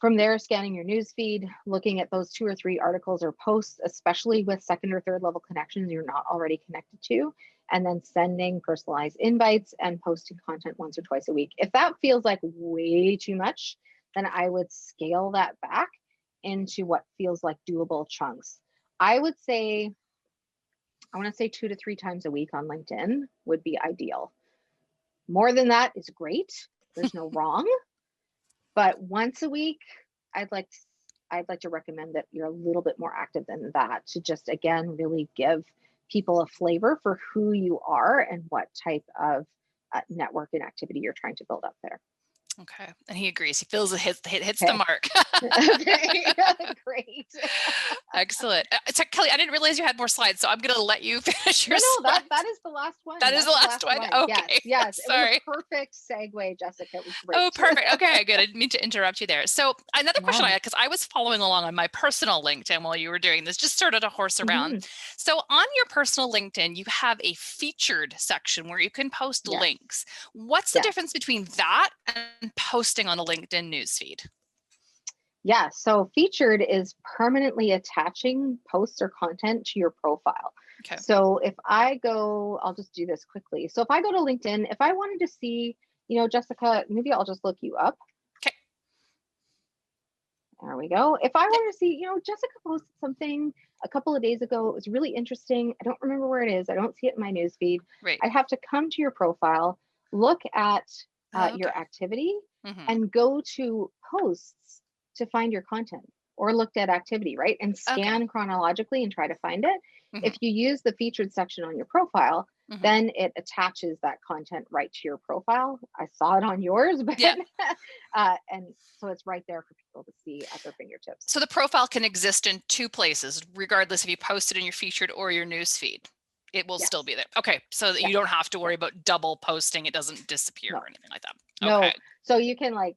from there, scanning your news feed, looking at those two or three articles or posts, especially with second or third level connections you're not already connected to, and then sending personalized invites and posting content once or twice a week. If that feels like way too much, then I would scale that back into what feels like doable chunks. I would say, I want to say 2 to 3 times a week on LinkedIn would be ideal. More than that is great. There's no wrong. But once a week, I'd like to, I'd like to recommend that you're a little bit more active than that, to just, again, really give people a flavor for who you are and what type of network and activity you're trying to build up there. Okay, and he agrees. He feels it hits the Okay. mark. Okay. Great. Excellent. So Kelly, I didn't realize you had more slides, so I'm going to let you finish your No, that slides. is the last one. That is That's the the last last one. one. Yes, Okay, yes. It was a sorry. perfect segue, Jessica. It was Oh, great. perfect. Okay, good. I didn't mean to interrupt you there. So another question I Yeah. had, because I was following along on my personal LinkedIn while you were doing this, just sort of to horse around. Hmm. So on your personal LinkedIn, you have a featured section where you can post Yes. links. What's the Yes. difference between that and posting on a LinkedIn newsfeed? Yeah, so featured is permanently attaching posts or content to your profile. Okay. So if I go, I'll just do this quickly. So if I go to LinkedIn, if I wanted to see, Jessica, maybe I'll just look you up. Okay. There we go. If I Yeah. wanted to see, Jessica posted something a couple of days ago. It was really interesting. I don't remember where it is. I don't see it in my news feed. Right. I'd have to come to your profile, look at Okay. your activity, Hmm. and go to posts to find your content, or looked at activity, right? And Okay. scan chronologically and try to find it. Hmm. If you use the featured section on your profile, Hmm. then it attaches that content right to your profile. I saw it on yours, but Yeah. and so it's right there for people to see at their fingertips. So the profile can exist in two places, regardless if you post it in your featured or your news feed. It will still Yes. be there. Okay. So that Yeah. you don't have to Yeah. worry about double posting. It doesn't disappear No. or anything like that. Okay. No. So you can like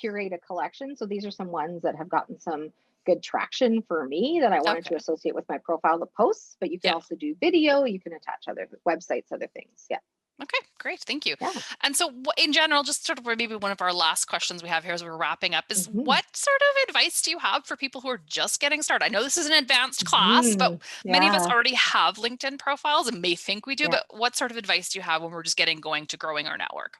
curate a collection. So these are some ones that have gotten some good traction for me that I wanted to Okay. associate with my profile, the posts, but you can Yeah. also do video, you can attach other websites, other things. Yeah. Okay, great. Thank you. Yeah. And so, in general, just sort of maybe one of our last questions we have here as we're wrapping up is Hmm. what sort of advice do you have for people who are just getting started? I know this is an advanced class, Hmm. but many of us Yeah. already have LinkedIn profiles and may think we do, Yeah. but what sort of advice do you have when we're just getting going to growing our network?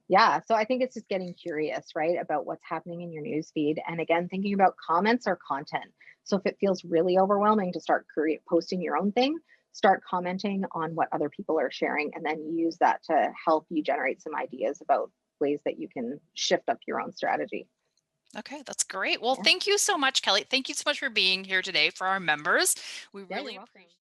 Yeah. So I think it's just getting curious, right, about what's happening in your news feed. And again, thinking about comments or content. So if it feels really overwhelming to start posting your own thing, start commenting on what other people are sharing and then use that to help you generate some ideas about ways that you can shift up your own strategy. Okay, that's great. Well, Yeah. thank you so much, Kelly. Thank you so much for being here today for our members. We Yeah, you're really welcome. appreciate